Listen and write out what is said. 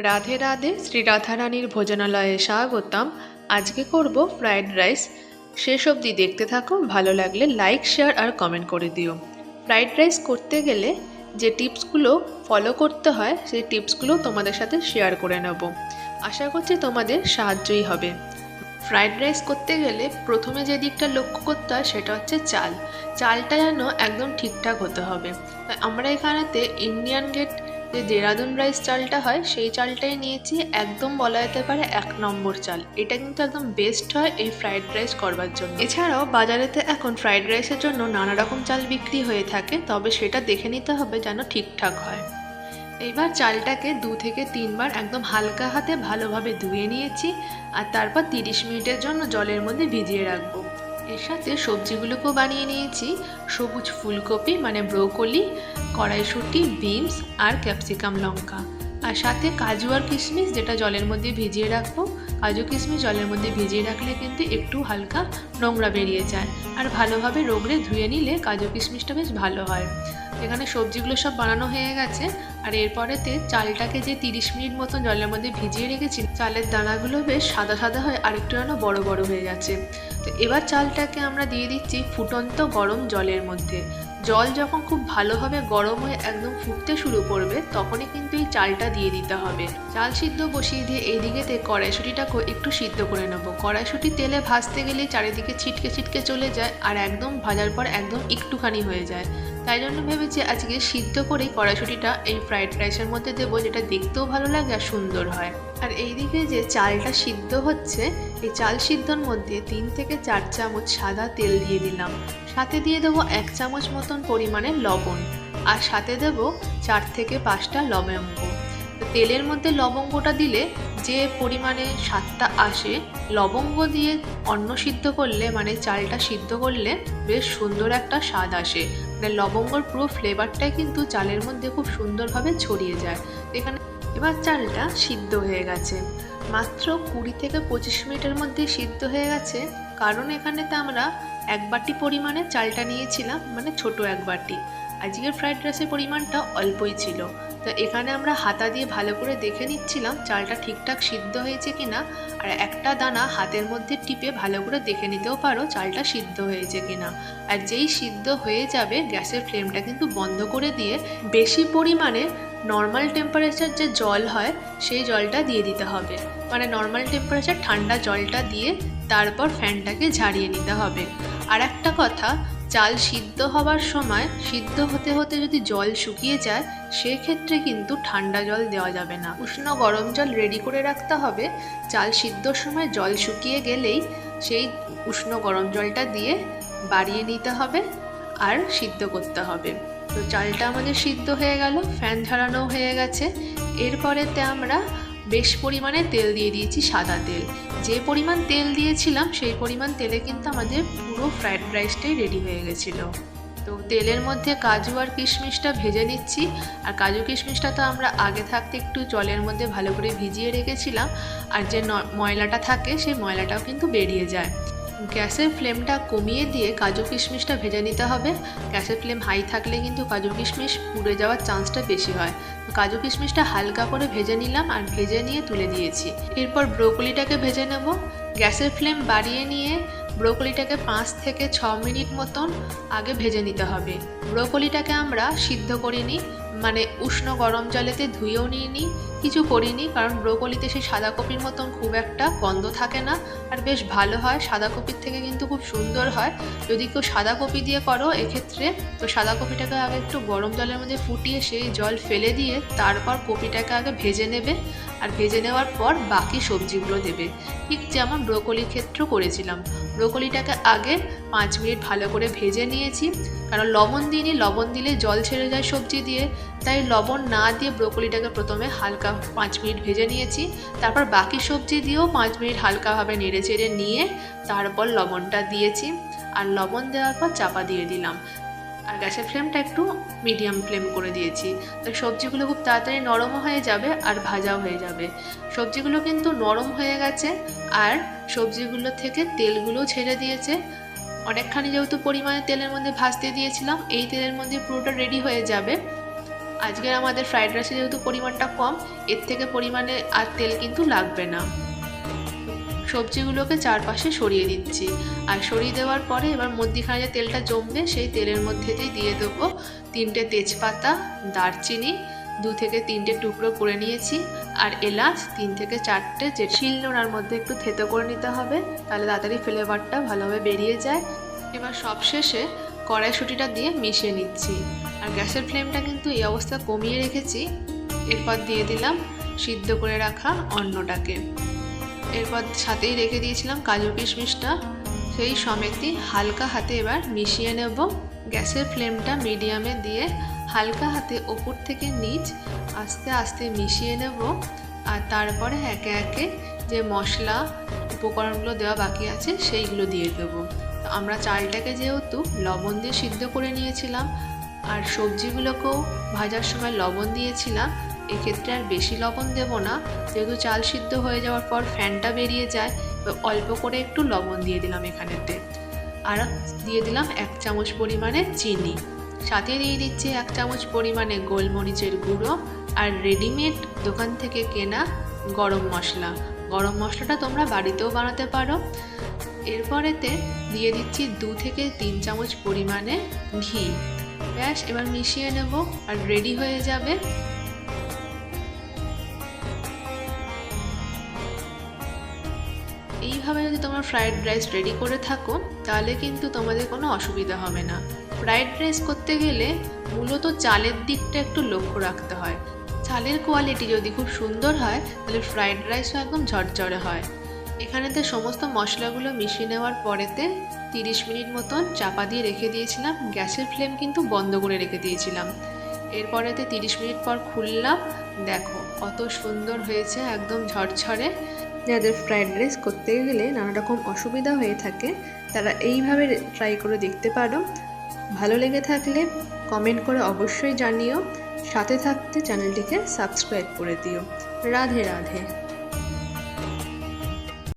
রাধে রাধে, শ্রী রাধারানীর ভোজনালয়ে স্বাগতম। আজকে করব ফ্রাইড রাইস। শেষ অবধি দেখতে থাকো, ভালো লাগলে লাইক, শেয়ার আর কমেন্ট করে দিও। ফ্রাইড রাইস করতে গেলে যে টিপসগুলো ফলো করতে হয় সেই টিপসগুলো তোমাদের সাথে শেয়ার করে নেব। আশা করছি তোমাদের সাহায্যই হবে। ফ্রাইড রাইস করতে গেলে প্রথমে যে দিকটা লক্ষ্য করতে হয় সেটা হচ্ছে চালটা যেন একদম ঠিকঠাক হতে হবে। আমরা এখানেতে ইন্ডিয়ান গেট যে দেরাদুন রাইস চালটা হয় সেই চালটাই নিয়েছি। একদম বলা যেতে পারে 1 নম্বর চাল। এটা কিন্তু একদম বেস্ট হয় এই ফ্রাইড রাইস করবার জন্য। এছাড়াও বাজারেতে এখন ফ্রাইড রাইসের জন্য নানা রকম চাল বিক্রি হয়ে থাকে, তবে সেটা দেখে নিতে হবে যেন ঠিকঠাক হয়। এইবার চালটাকে 2 থেকে 3 বার একদম হালকা হাতে ভালোভাবে ধুয়ে নিয়েছি, আর তারপর 30 মিনিটের জন্য জলের মধ্যে ভিজিয়ে রাখবো। এর সাথে সবজিগুলোকেও বানিয়ে নিয়েছি। সবুজ ফুলকপি মানে ব্রোকলি, কড়াইশুঁটি, বিনস আর ক্যাপসিকাম লঙ্কা, আর সাথে কাজু আর কিশমিশ যেটা জলের মধ্যে ভিজিয়ে রাখবো। কাজু কিশমিশ জলের মধ্যে ভিজিয়ে রাখলে কিন্তু একটু হালকা নোংরা বেরিয়ে যায়, আর ভালোভাবে রগড়ে ধুয়ে নিলে কাজু কিশমিশটা বেশ ভালো হয়। এখানে সবজিগুলো সব বানানো হয়ে গেছে, আর এরপরেতে চালটাকে যে 30 মিনিট মতন জলের মধ্যে ভিজিয়ে রেখেছি, চালের দানাগুলো বেশ সাদা সাদা হয়ে আরেকটু যেন বড় বড় হয়ে যাচ্ছে। তো এবার চালটাকে আমরা দিয়ে দিচ্ছি ফুটন্ত গরম জলের মধ্যে। জল যখন খুব ভালোভাবে গরম হয়ে একদম ফুটতে শুরু করবে তখনই কিন্তু এই চালটা দিয়ে দিতে হবে। চাল সিদ্ধ বসিয়ে দিয়ে এইদিকেতে কড়াইশুঁটিটাকেও একটু সিদ্ধ করে নেবো। কড়াইশুঁটি তেলে ভাজতে গেলে চারিদিকে ছিটকে ছিটকে চলে যায়, আর একদম ভাজার পর একদম একটুখানি হয়ে যায়। তাই জন্য ভেবেছি আজকে সিদ্ধ করেই কড়াইশুঁটিটা এই ফ্রাইড রাইসের মধ্যে দেবো, যেটা দেখতেও ভালো লাগে আর সুন্দর হয়। আর এইদিকে যে চালটা সিদ্ধ হচ্ছে, এই চাল সিদ্ধর মধ্যে 3 থেকে 4 চামচ সাদা তেল দিয়ে দিলাম। সাথে দিয়ে দেবো 1 চামচ মতন পরিমাণে লবণ, আর সাথে দেবো 4 থেকে 5টা লবঙ্গ। তো তেলের মধ্যে লবঙ্গটা দিলে যে পরিমাণে স্বাদটা আসে, লবঙ্গ দিয়ে অন্ন সিদ্ধ করলে মানে চালটা সিদ্ধ করলে বেশ সুন্দর একটা স্বাদ আসে। মানে লবঙ্গর পুরো ফ্লেভারটাই কিন্তু চালের মধ্যে খুব সুন্দরভাবে ছড়িয়ে যায়। এখানে এবার চালটা সিদ্ধ হয়ে গেছে, মাত্র 20 থেকে 25 মিনিটের মধ্যে সিদ্ধ হয়ে গেছে। কারণ এখানেতে আমরা 1 বাটি পরিমাণে চালটা নিয়েছিলাম, মানে ছোট 1 বাটি। আজকের ফ্রাইড রাইসের পরিমাণটা অল্পই ছিল। তো এখানে আমরা হাতা দিয়ে ভালো করে দেখে নিচ্ছিলাম চালটা ঠিকঠাক সিদ্ধ হয়েছে কিনা, আর একটা দানা হাতের মধ্যে টিপে ভালো করে দেখে নিতেও পারো চালটা সিদ্ধ হয়েছে কিনা। আর যেই সিদ্ধ হয়ে যাবে গ্যাসের ফ্লেমটা কিন্তু বন্ধ করে দিয়ে বেশি পরিমাণে নর্মাল টেম্পারেচার যে জল হয় সেই জলটা দিয়ে দিতে হবে। মানে নর্মাল টেম্পারেচার ঠান্ডা জলটা দিয়ে তারপর ফ্যানটাকে ঝাড়িয়ে নিতে হবে। আর একটা কথা, চাল সিদ্ধ হবার সময় সিদ্ধ হতে হতে যদি জল শুকিয়ে যায় সেক্ষেত্রে কিন্তু ঠান্ডা জল দেওয়া যাবে না, উষ্ণ গরম জল রেডি করে রাখতে হবে। চাল সিদ্ধর সময় জল শুকিয়ে গেলেই সেই উষ্ণ গরম জলটা দিয়ে বাড়িয়ে নিতে হবে আর সিদ্ধ করতে হবে। তো চালটা আমাদের সিদ্ধ হয়ে গেল, ফ্যান ঝাড়ানো হয়ে গেছে। এরপরেতে আমরা বেশ পরিমাণে তেল দিয়ে দিয়েছি, সাদা তেল। যে পরিমাণ তেল দিয়েছিলাম সেই পরিমাণ তেলে কিন্তু আমাদের পুরো ফ্রাইড রাইসটাই রেডি হয়ে গেছিলো। তো তেলের মধ্যে কাজু আর কিশমিশটা ভেজে নিচ্ছি। আর কাজু কিশমিশটা তো আমরা আগে থাকতে একটু জলের মধ্যে ভালো করে ভিজিয়ে রেখেছিলাম, আর যে ময়লাটা থাকে সেই ময়লাটাও কিন্তু বেরিয়ে যায়। গ্যাসের ফ্লেমটা কমিয়ে দিয়ে কাজু কিশমিশটা ভেজে নিতে হবে। গ্যাসের ফ্লেম হাই থাকলে কিন্তু কাজু কিশমিশ পুড়ে যাওয়ার চান্সটা বেশি হয়। তো কাজু কিশমিশটা হালকা করে ভেজে নিলাম আর ভেজে নিয়ে তুলে দিয়েছি। এরপর ব্রোকলিটাকে ভেজে নেব। গ্যাসের ফ্লেম বাড়িয়ে নিয়ে ব্রোকলিটাকে 5 থেকে 6 মিনিট মতন আগে ভেজে নিতে হবে। ব্রোকলিটাকে আমরা সিদ্ধ করিনি, মানে উষ্ণ গরম জলেতে ধুয়েও নিইনি, কিছু করিনি, কারণ ব্রোকলিতে সেই সাদা কপির মতন খুব একটা গন্ধ থাকে না, আর বেশ ভালো হয়। সাদা কপির থেকে কিন্তু খুব সুন্দর হয়। যদি কেউ সাদা কপি দিয়ে করো এক্ষেত্রে, তো সাদা কপিটাকে আগে একটু গরম জলের মধ্যে ফুটিয়ে সেই জল ফেলে দিয়ে তারপর কপিটাকে আগে ভেজে নেবে, আর ভেজে নেওয়ার পর বাকি সবজিগুলো দেবে, ঠিক যেমন ব্রোকলির ক্ষেত্রেও করেছিলাম। ব্রোকলিটাকে আগে 5 মিনিট ভালো করে ভেজে নিয়েছি, কারণ লবণ দিইনি, লবণ দিলে জল ছেড়ে যায় সবজি দিয়ে, তাই লবণ না দিয়ে ব্রোকলিটাকে প্রথমে হালকা 5 মিনিট ভেজে নিয়েছি। তারপর বাকি সবজি দিয়েও 5 মিনিট হালকাভাবে নেড়ে চেড়ে নিয়ে তারপর লবণটা দিয়েছি, আর লবণ দেওয়ার পর চাপা দিয়ে দিলাম। আর গ্যাসের ফ্লেমটা একটু মিডিয়াম ফ্লেম করে দিয়েছি। তো সবজিগুলো খুব তাড়াতাড়ি নরমও হয়ে যাবে আর ভাজাও হয়ে যাবে। সবজিগুলো কিন্তু নরম হয়ে গেছে, আর সবজিগুলো থেকে তেলগুলো ছেড়ে দিয়েছে। অনেকখানি যেহেতু পরিমাণে তেলের মধ্যে ভাজতে দিয়েছিলাম, এই তেলের মধ্যে পুরোটা রেডি হয়ে যাবে। আজকের আমাদের ফ্রাইড রাইসে যেহেতু পরিমাণটা কম, এর থেকে পরিমাণে আর তেল কিন্তু লাগবে না। সবজিগুলোকে চারপাশে সরিয়ে দিচ্ছি, আর সরিয়ে দেওয়ার পরে এবার মধ্যিখানে যে তেলটা জমবে সেই তেলের মধ্যেতেই দিয়ে দেবো 3টে তেজপাতা, দারচিনি 2 থেকে 3টে টুকরো করে নিয়েছি, আর এলাচ 3 থেকে 4টে, যে শিলনোড়ার মধ্যে একটু থেতো করে নিতে হবে, তাহলে তাড়াতাড়ি ফ্লেভারটা ভালোভাবে বেরিয়ে যায়। এবার সবশেষে কড়াইশুঁটিটা দিয়ে মিশিয়ে নিচ্ছি, আর গ্যাসের ফ্লেমটা কিন্তু এই অবস্থা কমিয়ে রেখেছি। এরপর দিয়ে দিলাম সিদ্ধ করে রাখা অন্নটাকে, এরপর সাথেই রেখে দিয়েছিলাম কাজু কিশমিশটা, সেই সমেতই হালকা হাতে এবার মিশিয়ে নেব। গ্যাসের ফ্লেমটা মিডিয়ামে দিয়ে হালকা হাতে ওপর থেকে নিচ আস্তে আস্তে মিশিয়ে নেব, আর তারপরে একে একে যে মশলা উপকরণগুলো দেওয়া বাকি আছে সেইগুলো দিয়ে দেবো। তো আমরা চালটাকে যেহেতু লবণ দিয়ে সিদ্ধ করে নিয়েছিলাম, আর সবজিগুলোকেও ভাজার সময় লবণ দিয়েছিলাম, এক্ষেত্রে আর বেশি লবণ দেব না, যেহেতু চাল সিদ্ধ হয়ে যাওয়ার পর ফ্যানটা বেরিয়ে যায়, তো অল্প করে একটু লবণ দিয়ে দিলাম এখানেতে। আর দিয়ে দিলাম 1 চামচ পরিমাণে চিনি, সাথে দিয়ে দিচ্ছি 1 চামচ পরিমাণে গোলমরিচের গুঁড়ো, আর রেডিমেড দোকান থেকে কেনা গরম মশলা। গরম মশলাটা তোমরা বাড়িতেও বানাতে পারো। এরপরেতে দিয়ে দিচ্ছি 2 থেকে 3 চামচ পরিমাণে ঘি। ব্যাস, এবার মিশিয়ে নেব আর রেডি হয়ে যাবে। এইভাবে যদি তোমরা ফ্রাইড রাইস রেডি করে থাকো, তাহলে কিন্তু তোমাদের কোনো অসুবিধা হবে না। ফ্রাইড রাইস করতে গেলে মূলত চালের দিকটা একটু লক্ষ্য রাখতে হয়। চালের কোয়ালিটি যদি খুব সুন্দর হয়, তাহলে ফ্রাইড রাইসও একদম ঝরঝরে হয়। এখানেতে সমস্ত মশলাগুলো মিশিয়ে নেওয়ার পরেতে 30 মিনিট মতন চাপা দিয়ে রেখে দিয়েছিলাম। গ্যাসের ফ্লেম কিন্তু বন্ধ করে রেখে দিয়েছিলাম। এরপরেতে 30 মিনিট পর খুললাম, দেখো কত সুন্দর হয়েছে, একদম ঝরঝরে। যাদের ফ্রাইড রাইস করতে গেলে নানা রকম অসুবিধা হয়ে থাকে, তারা এইভাবে ট্রাই করে দেখতে পারো। ভালো লেগে থাকলে কমেন্ট করে অবশ্যই জানিও, সাথে থাকতে চ্যানেলটিকে সাবস্ক্রাইব করে দিও। রাধে রাধে।